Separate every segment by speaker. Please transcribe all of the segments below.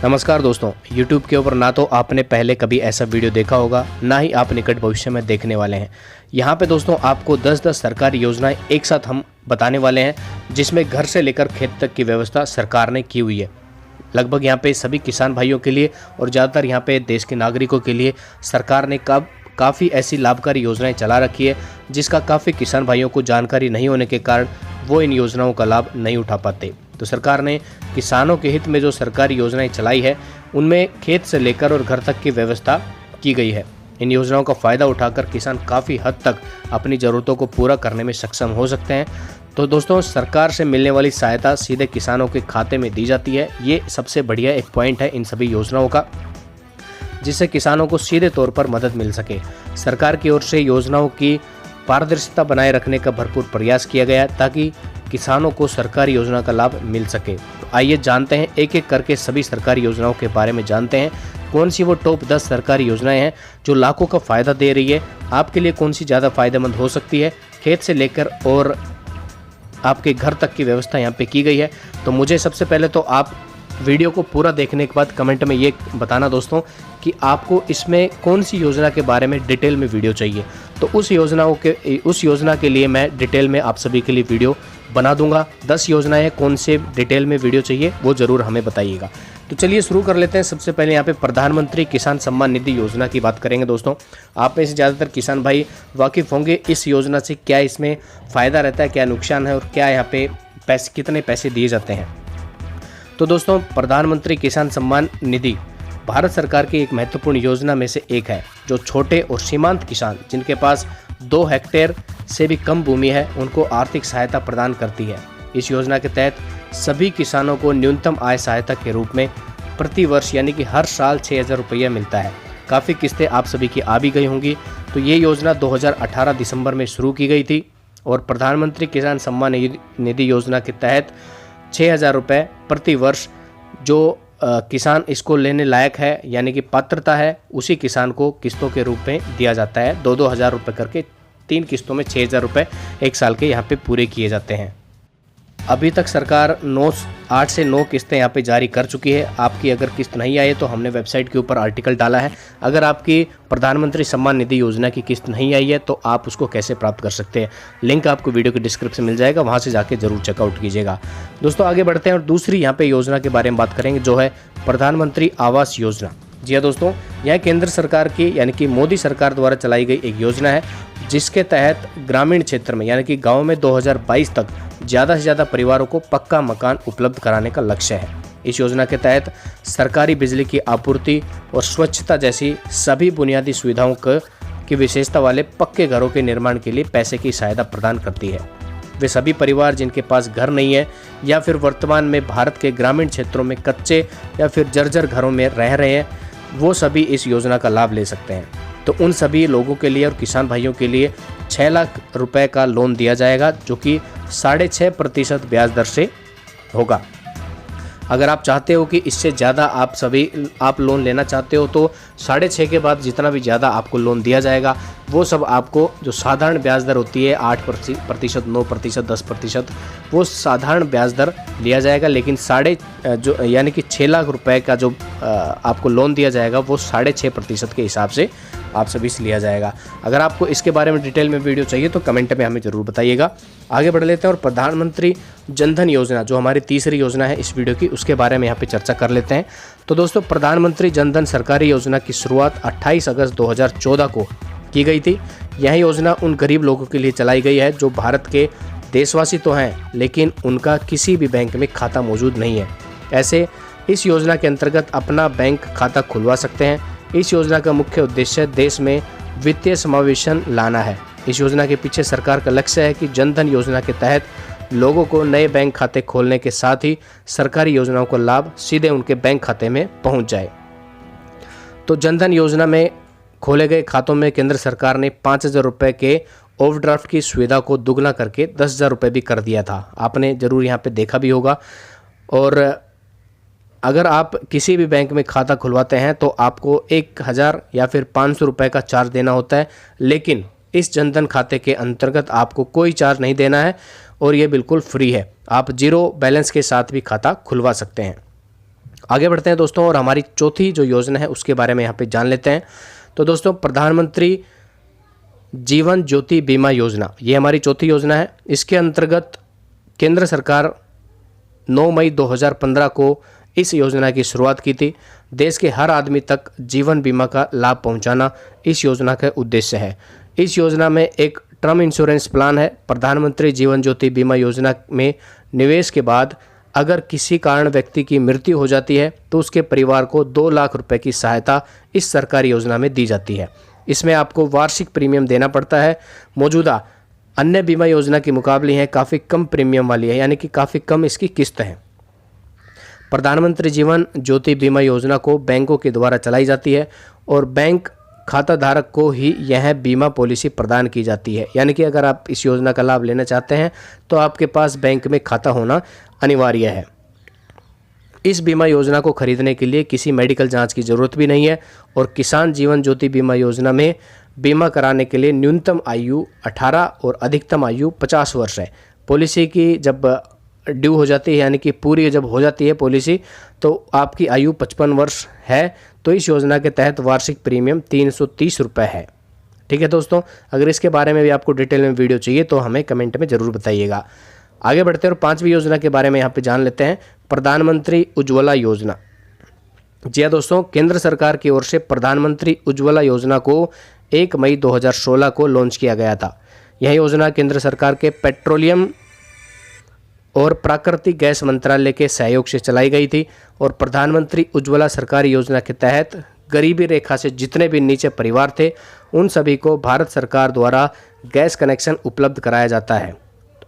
Speaker 1: नमस्कार दोस्तों, YouTube के ऊपर ना तो आपने पहले कभी ऐसा वीडियो देखा होगा, ना ही आप निकट भविष्य में देखने वाले हैं। यहाँ पे दोस्तों आपको 10-10 सरकारी योजनाएं एक साथ हम बताने वाले हैं, जिसमें घर से लेकर खेत तक की व्यवस्था सरकार ने की हुई है। लगभग यहाँ पे सभी किसान भाइयों के लिए और ज़्यादातर यहाँ पे देश के नागरिकों के लिए सरकार ने काफ़ी ऐसी लाभकारी योजनाएं चला रखी है, जिसका काफ़ी किसान भाइयों को जानकारी नहीं होने के कारण वो इन योजनाओं का लाभ नहीं उठा पाते। तो सरकार ने किसानों के हित में जो सरकारी योजनाएं चलाई है, उनमें खेत से लेकर और घर तक की व्यवस्था की गई है। इन योजनाओं का फ़ायदा उठाकर किसान काफ़ी हद तक अपनी ज़रूरतों को पूरा करने में सक्षम हो सकते हैं। तो दोस्तों, सरकार से मिलने वाली सहायता सीधे किसानों के खाते में दी जाती है। ये सबसे बढ़िया एक पॉइंट है इन सभी योजनाओं का, जिससे किसानों को सीधे तौर पर मदद मिल सके। सरकार की ओर से योजनाओं की पारदर्शिता बनाए रखने का भरपूर प्रयास किया गया है, ताकि किसानों को सरकारी योजना का लाभ मिल सके। तो आइए जानते हैं, एक एक करके सभी सरकारी योजनाओं के बारे में जानते हैं। कौन सी वो टॉप 10 सरकारी योजनाएं हैं जो लाखों का फ़ायदा दे रही है, आपके लिए कौन सी ज़्यादा फ़ायदेमंद हो सकती है, खेत से लेकर और आपके घर तक की व्यवस्था यहाँ पे की गई है। तो मुझे सबसे पहले तो आप वीडियो को पूरा देखने के बाद कमेंट में ये बताना दोस्तों कि आपको इसमें कौन सी योजना के बारे में डिटेल में वीडियो चाहिए। तो उस योजना के लिए मैं डिटेल में आप सभी के लिए वीडियो बना दूंगा। 10 योजनाएं हैं, कौन से डिटेल में वीडियो चाहिए वो ज़रूर हमें बताइएगा। तो चलिए शुरू कर लेते हैं। सबसे पहले यहाँ पे प्रधानमंत्री किसान सम्मान निधि योजना की बात करेंगे दोस्तों। आप में से ज़्यादातर किसान भाई वाकिफ़ होंगे इस योजना से, क्या इसमें फ़ायदा रहता है, क्या नुकसान है और क्या यहाँ पे कितने पैसे दिए जाते हैं। तो दोस्तों, प्रधानमंत्री किसान सम्मान निधि भारत सरकार की एक महत्वपूर्ण योजना में से एक है, जो छोटे और सीमांत किसान जिनके पास 2 हेक्टेयर से भी कम भूमि है, उनको आर्थिक सहायता प्रदान करती है। इस योजना के तहत सभी किसानों को न्यूनतम आय सहायता के रूप में प्रति वर्ष यानी कि हर साल 6,000 रुपया मिलता है। काफ़ी किस्तें आप सभी की आ भी गई होंगी। तो ये योजना 2018 दिसंबर में शुरू की गई थी और प्रधानमंत्री किसान सम्मान निधि योजना के तहत 6,000 रुपये प्रति वर्ष जो किसान इसको लेने लायक है यानी कि पात्रता है, उसी किसान को किस्तों के रूप में दिया जाता है। 2-2 हज़ार रुपये करके 3 किस्तों में 6,000 रुपये एक साल के यहाँ पे पूरे किए जाते हैं। अभी तक सरकार 8 से 9 किस्तें यहाँ पे जारी कर चुकी है। आपकी अगर किस्त नहीं आई है तो हमने वेबसाइट के ऊपर आर्टिकल डाला है। अगर आपकी प्रधानमंत्री सम्मान निधि योजना की किस्त नहीं आई है तो आप उसको कैसे प्राप्त कर सकते हैं, लिंक आपको वीडियो के डिस्क्रिप्शन मिल जाएगा, वहाँ से जाके जरूर चेकआउट कीजिएगा। दोस्तों आगे बढ़ते हैं और दूसरी यहाँ पे योजना के बारे में बात करेंगे, जो है प्रधानमंत्री आवास योजना। जी हाँ दोस्तों, यह केंद्र सरकार की यानी कि मोदी सरकार द्वारा चलाई गई एक योजना है, जिसके तहत ग्रामीण क्षेत्र में यानी कि गाँव में 2022 तक ज़्यादा से ज़्यादा परिवारों को पक्का मकान उपलब्ध कराने का लक्ष्य है। इस योजना के तहत सरकारी बिजली की आपूर्ति और स्वच्छता जैसी सभी बुनियादी सुविधाओं की विशेषता वाले पक्के घरों के निर्माण के लिए पैसे की सहायता प्रदान करती है। वे सभी परिवार जिनके पास घर नहीं है या फिर वर्तमान में भारत के ग्रामीण क्षेत्रों में कच्चे या फिर जर्जर घरों में रह रहे हैं, वो सभी इस योजना का लाभ ले सकते हैं। तो उन सभी लोगों के लिए और किसान भाइयों के लिए 6 लाख रुपए का लोन दिया जाएगा, जो कि 6.5% ब्याज दर से होगा। अगर आप चाहते हो कि इससे ज़्यादा आप लोन लेना चाहते हो तो 6.5 के बाद जितना भी ज़्यादा आपको लोन दिया जाएगा वो सब आपको जो साधारण ब्याज दर होती है 8%, 9%, 10%, वो साधारण ब्याज दर लिया जाएगा। लेकिन यानी कि 6 लाख रुपए का जो आपको लोन दिया जाएगा वो 6.5% के हिसाब से आप सभी से लिया जाएगा। अगर आपको इसके बारे में डिटेल में वीडियो चाहिए तो कमेंट में हमें ज़रूर बताइएगा। आगे बढ़ लेते हैं और प्रधानमंत्री जनधन योजना, जो हमारी तीसरी योजना है इस वीडियो की, उसके बारे में यहाँ पे चर्चा कर लेते हैं। तो दोस्तों, प्रधानमंत्री जनधन सरकारी योजना की शुरुआत 28 अगस्त 2014 को की गई थी। यह योजना उन गरीब लोगों के लिए चलाई गई है जो भारत के देशवासी तो हैं, लेकिन उनका किसी भी बैंक में खाता मौजूद नहीं है। ऐसे इस योजना के अंतर्गत अपना बैंक खाता खुलवा सकते हैं। इस योजना का मुख्य उद्देश्य देश में वित्तीय समावेशन लाना है। इस योजना के पीछे सरकार का लक्ष्य है कि जनधन योजना के तहत लोगों को नए बैंक खाते खोलने के साथ ही सरकारी योजनाओं का लाभ सीधे उनके बैंक खाते में पहुंच जाए। तो जनधन योजना में खोले गए खातों में केंद्र सरकार ने 5,000 रुपये के ओवरड्राफ्ट की सुविधा को दुगना करके 10,000 रुपये भी कर दिया था। आपने ज़रूर यहाँ पे देखा भी होगा। और अगर आप किसी भी बैंक में खाता खुलवाते हैं तो आपको 1,000 या फिर 500 रुपये का चार्ज देना होता है, लेकिन इस जनधन खाते के अंतर्गत आपको कोई चार्ज नहीं देना है और ये बिल्कुल फ्री है। आप 0 बैलेंस के साथ भी खाता खुलवा सकते हैं। आगे बढ़ते हैं दोस्तों और हमारी चौथी जो योजना है उसके बारे में यहाँ पे जान लेते हैं। तो दोस्तों प्रधानमंत्री जीवन ज्योति बीमा योजना, ये हमारी चौथी योजना है। इसके अंतर्गत केंद्र सरकार 9 मई 2015 को इस योजना की शुरुआत की थी। देश के हर आदमी तक जीवन बीमा का लाभ पहुंचाना इस योजना का उद्देश्य है। इस योजना में एक टर्म इंश्योरेंस प्लान है। प्रधानमंत्री जीवन ज्योति बीमा योजना में निवेश के बाद अगर किसी कारण व्यक्ति की मृत्यु हो जाती है तो उसके परिवार को 2 लाख रुपए की सहायता इस सरकारी योजना में दी जाती है। इसमें आपको वार्षिक प्रीमियम देना पड़ता है। मौजूदा अन्य बीमा योजना के मुकाबले है काफ़ी कम प्रीमियम वाली है, यानी कि काफ़ी कम इसकी किस्त है। प्रधानमंत्री जीवन ज्योति बीमा योजना को बैंकों के द्वारा चलाई जाती है और बैंक खाता धारक को ही यह बीमा पॉलिसी प्रदान की जाती है। यानी कि अगर आप इस योजना का लाभ लेना चाहते हैं तो आपके पास बैंक में खाता होना अनिवार्य है। इस बीमा योजना को खरीदने के लिए किसी मेडिकल जांच की ज़रूरत भी नहीं है और किसान जीवन ज्योति बीमा योजना में बीमा कराने के लिए न्यूनतम आयु 18 और अधिकतम आयु 50 वर्ष है। पॉलिसी की जब ड्यू हो जाती है, यानी कि पूरी जब हो जाती है पॉलिसी, तो आपकी आयु 55 वर्ष है। तो इस योजना के तहत वार्षिक प्रीमियम 330 रुपये है। ठीक है दोस्तों, अगर इसके बारे में भी आपको डिटेल में वीडियो चाहिए तो हमें कमेंट में ज़रूर बताइएगा। आगे बढ़ते हैं और 5वीं योजना के बारे में यहाँ पे जान लेते हैं, प्रधानमंत्री उज्ज्वला योजना। जी हाँ दोस्तों, केंद्र सरकार की ओर से प्रधानमंत्री उज्ज्वला योजना को 1 मई 2016 को लॉन्च किया गया था। यह योजना केंद्र सरकार के पेट्रोलियम और प्राकृतिक गैस मंत्रालय के सहयोग से चलाई गई थी और प्रधानमंत्री उज्ज्वला सरकारी योजना के तहत गरीबी रेखा से जितने भी नीचे परिवार थे उन सभी को भारत सरकार द्वारा गैस कनेक्शन उपलब्ध कराया जाता है।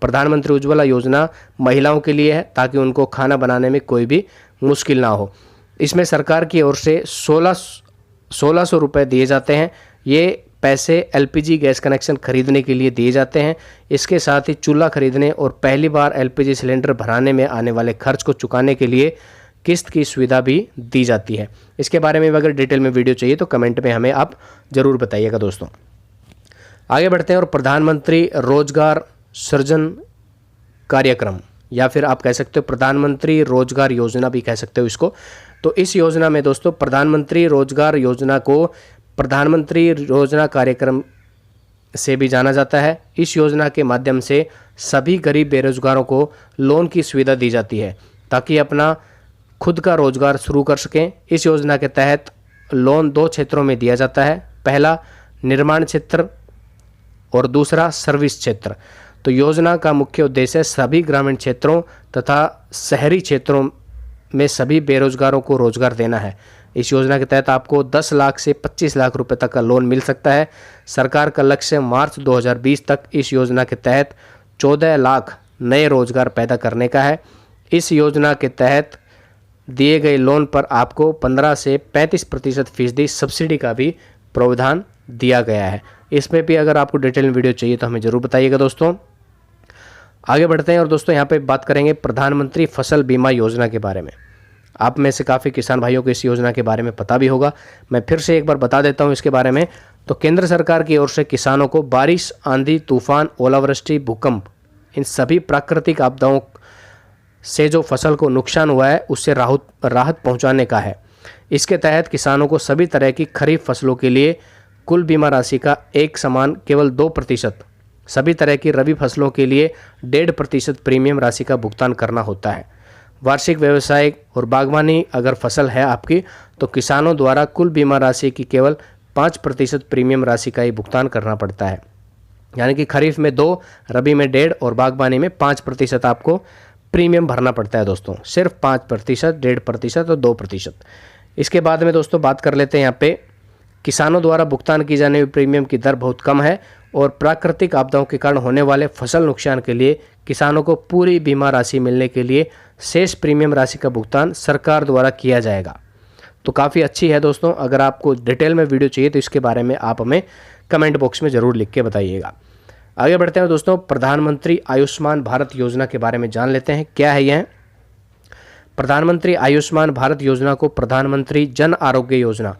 Speaker 1: प्रधानमंत्री उज्ज्वला योजना महिलाओं के लिए है ताकि उनको खाना बनाने में कोई भी मुश्किल ना हो। इसमें सरकार की ओर से 1600 रुपये दिए जाते हैं। ये पैसे एलपीजी गैस कनेक्शन खरीदने के लिए दिए जाते हैं। इसके साथ ही चूल्हा खरीदने और पहली बार एलपीजी सिलेंडर भराने में आने वाले खर्च को चुकाने के लिए किस्त की सुविधा भी दी जाती है। इसके बारे में अगर डिटेल में वीडियो चाहिए तो कमेंट में हमें आप ज़रूर बताइएगा दोस्तों। आगे बढ़ते हैं और प्रधानमंत्री रोजगार सृजन कार्यक्रम, या फिर आप कह सकते हो प्रधानमंत्री रोजगार योजना भी कह सकते हो इसको। तो इस योजना में दोस्तों प्रधानमंत्री रोजगार योजना को प्रधानमंत्री रोजगार कार्यक्रम से भी जाना जाता है। इस योजना के माध्यम से सभी गरीब बेरोजगारों को लोन की सुविधा दी जाती है ताकि अपना खुद का रोजगार शुरू कर सकें। इस योजना के तहत लोन 2 क्षेत्रों में दिया जाता है, पहला निर्माण क्षेत्र और दूसरा सर्विस क्षेत्र। तो योजना का मुख्य उद्देश्य सभी ग्रामीण क्षेत्रों तथा शहरी क्षेत्रों में सभी बेरोजगारों को रोजगार देना है। इस योजना के तहत आपको 10 लाख से 25 लाख रुपए तक का लोन मिल सकता है। सरकार का लक्ष्य मार्च 2020 तक इस योजना के तहत 14 लाख नए रोजगार पैदा करने का है। इस योजना के तहत दिए गए लोन पर आपको 15 से 35% फीसदी सब्सिडी का भी प्रावधान दिया गया है। इसमें भी अगर आपको डिटेल में वीडियो चाहिए तो हमें ज़रूर बताइएगा दोस्तों। आगे बढ़ते हैं और दोस्तों यहाँ पे बात करेंगे प्रधानमंत्री फसल बीमा योजना के बारे में। आप में से काफ़ी किसान भाइयों को इस योजना के बारे में पता भी होगा, मैं फिर से एक बार बता देता हूँ इसके बारे में। तो केंद्र सरकार की ओर से किसानों को बारिश, आंधी, तूफान, ओलावृष्टि, भूकंप, इन सभी प्राकृतिक आपदाओं से जो फसल को नुकसान हुआ है उससे राहत पहुँचाने का है। इसके तहत किसानों को सभी तरह की खरीफ फसलों के लिए कुल बीमा राशि का एक समान केवल 2%, सभी तरह की रबी फसलों के लिए 1.5% प्रीमियम राशि का भुगतान करना होता है। वार्षिक व्यवसायिक और बागवानी अगर फसल है आपकी तो किसानों द्वारा कुल बीमा राशि की केवल 5% प्रीमियम राशि का ही भुगतान करना पड़ता है। यानी कि खरीफ में 2, रबी में 1.5 और बागवानी में 5% आपको प्रीमियम भरना पड़ता है दोस्तों। सिर्फ 5%, 1.5% और 2%। इसके बाद में दोस्तों बात कर लेते हैं यहाँ पे किसानों द्वारा भुगतान की जाने वाली प्रीमियम की दर बहुत कम है और प्राकृतिक आपदाओं के कारण होने वाले फसल नुकसान के लिए किसानों को पूरी बीमा राशि मिलने के लिए शेष प्रीमियम राशि का भुगतान सरकार द्वारा किया जाएगा। तो काफ़ी अच्छी है दोस्तों। अगर आपको डिटेल में वीडियो चाहिए तो इसके बारे में आप हमें कमेंट बॉक्स में ज़रूर लिख के बताइएगा। आगे बढ़ते हैं दोस्तों, प्रधानमंत्री आयुष्मान भारत योजना के बारे में जान लेते हैं। क्या है यह? प्रधानमंत्री आयुष्मान भारत योजना को प्रधानमंत्री जन आरोग्य योजना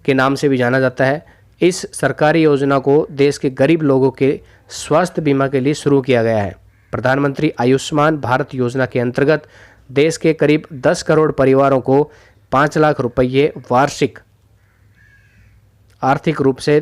Speaker 1: के नाम से भी जाना जाता है। इस सरकारी योजना को देश के गरीब लोगों के स्वास्थ्य बीमा के लिए शुरू किया गया है। प्रधानमंत्री आयुष्मान भारत योजना के अंतर्गत देश के करीब 10 करोड़ परिवारों को 5 लाख रुपये वार्षिक आर्थिक रूप से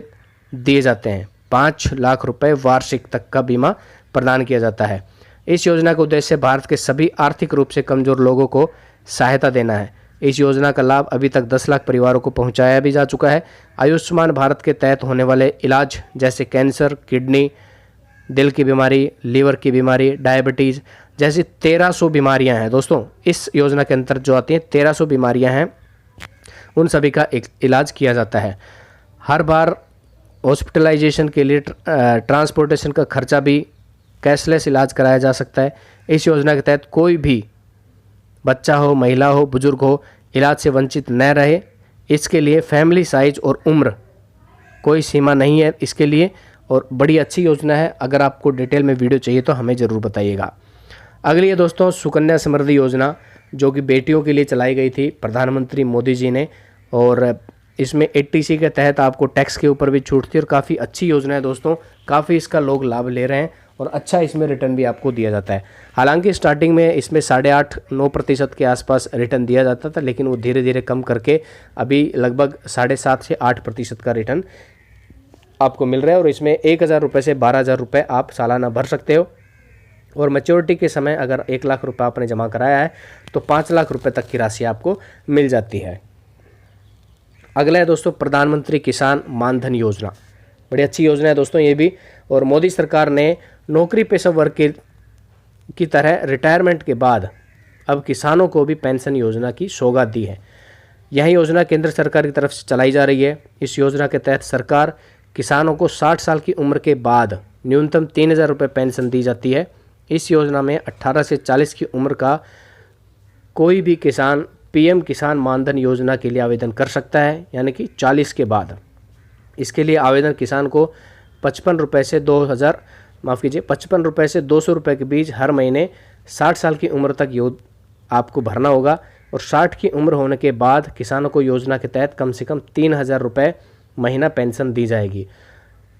Speaker 1: दिए जाते हैं। 5 लाख रुपए वार्षिक तक का बीमा प्रदान किया जाता है। इस योजना का उद्देश्य भारत के सभी आर्थिक रूप से कमजोर लोगों को सहायता देना है। इस योजना का लाभ अभी तक 10 लाख परिवारों को पहुंचाया भी जा चुका है। आयुष्मान भारत के तहत होने वाले इलाज जैसे कैंसर, किडनी, दिल की बीमारी, लीवर की बीमारी, डायबिटीज़ जैसी 1300 बीमारियां हैं दोस्तों। इस योजना के अंतर्गत जो आती हैं 1300 बीमारियां हैं, उन सभी का एक इलाज किया जाता है। हर बार हॉस्पिटलाइजेशन के लिए ट्रांसपोर्टेशन का खर्चा भी कैशलेस इलाज कराया जा सकता है। इस योजना के तहत कोई भी बच्चा हो, महिला हो, बुजुर्ग हो, इलाज से वंचित न रहे। इसके लिए फैमिली साइज और उम्र कोई सीमा नहीं है इसके लिए, और बड़ी अच्छी योजना है। अगर आपको डिटेल में वीडियो चाहिए तो हमें ज़रूर बताइएगा। अगली है दोस्तों सुकन्या समृद्धि योजना, जो कि बेटियों के लिए चलाई गई थी प्रधानमंत्री मोदी जी ने, और इसमें 80C के तहत आपको टैक्स के ऊपर भी छूट थी और काफ़ी अच्छी योजना है दोस्तों। काफ़ी इसका लोग लाभ ले रहे हैं और अच्छा इसमें रिटर्न भी आपको दिया जाता है। हालांकि स्टार्टिंग में इसमें 8.5-9% के आसपास रिटर्न दिया जाता था, लेकिन वो धीरे धीरे कम करके अभी लगभग 7.5 से 8% का रिटर्न आपको मिल रहा है। और इसमें 1,000 रुपये से 12,000 रुपये आप सालाना भर सकते हो, और मैच्योरिटी के समय अगर 1 लाख रुपये आपने जमा कराया है तो 5 लाख रुपये तक की राशि आपको मिल जाती है। अगला है दोस्तों प्रधानमंत्री किसान मानधन योजना। बड़ी अच्छी योजना है दोस्तों ये भी, और मोदी सरकार ने नौकरी पेशा वर्ग की तरह रिटायरमेंट के बाद अब किसानों को भी पेंशन योजना की सौगात दी है। यह योजना केंद्र सरकार की तरफ से चलाई जा रही है। इस योजना के तहत सरकार किसानों को 60 साल की उम्र के बाद न्यूनतम 3,000 रुपये पेंशन दी जाती है। इस योजना में 18 से 40 की उम्र का कोई भी किसान PM किसान मानधन योजना के लिए आवेदन कर सकता है, यानी कि 40 के बाद। इसके लिए आवेदन किसान को 55 रुपये से 200 रुपये के बीच हर महीने 60 साल की उम्र तक आपको भरना होगा, और 60 की उम्र होने के बाद किसानों को योजना के तहत कम से कम 3,000 रुपये महीना पेंशन दी जाएगी।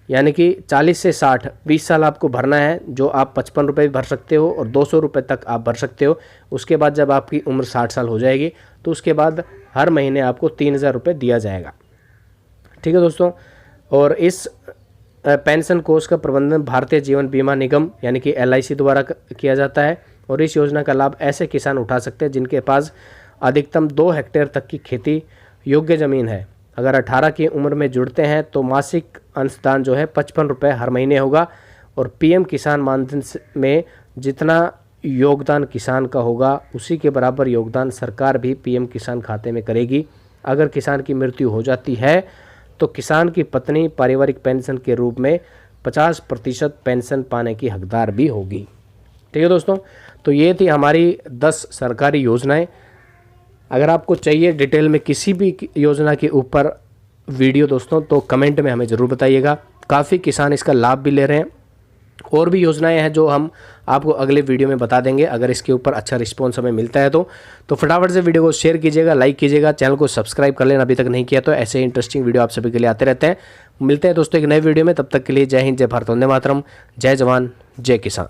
Speaker 1: यानी कि 40 से 60 20 साल आपको भरना है, जो आप 55 रुपये भी भर सकते हो और 200 रुपये तक आप भर सकते हो। उसके बाद जब आपकी उम्र 60 साल हो जाएगी तो उसके बाद हर महीने आपको 3,000 रुपये दिया जाएगा। ठीक है दोस्तों, और इस पेंशन कोष का प्रबंधन भारतीय जीवन बीमा निगम यानी कि LIC द्वारा किया जाता है, और इस योजना का लाभ ऐसे किसान उठा सकते हैं जिनके पास अधिकतम 2 हेक्टेयर तक की खेती योग्य ज़मीन है। अगर 18 की उम्र में जुड़ते हैं तो मासिक अंशदान जो है 55 रुपये हर महीने होगा, और PM किसान मानधन में जितना योगदान किसान का होगा उसी के बराबर योगदान सरकार भी PM किसान खाते में करेगी। अगर किसान की मृत्यु हो जाती है तो किसान की पत्नी पारिवारिक पेंशन के रूप में 50% पेंशन पाने की हकदार भी होगी। ठीक है दोस्तों, तो ये थी हमारी 10 सरकारी योजनाएं। अगर आपको चाहिए डिटेल में किसी भी योजना के ऊपर वीडियो दोस्तों तो कमेंट में हमें ज़रूर बताइएगा। काफ़ी किसान इसका लाभ भी ले रहे हैं, और भी योजनाएं हैं जो हम आपको अगले वीडियो में बता देंगे अगर इसके ऊपर अच्छा रिस्पॉन्स हमें मिलता है तो फटाफट से वीडियो को शेयर कीजिएगा, लाइक कीजिएगा, चैनल को सब्सक्राइब कर लेना अभी तक नहीं किया तो। ऐसे इंटरेस्टिंग वीडियो आप सभी के लिए आते रहते हैं। मिलते हैं दोस्तों एक नए वीडियो में, तब तक के लिए जय हिंद, जय भारत, वंदे मातरम, जय जवान, जय किसान।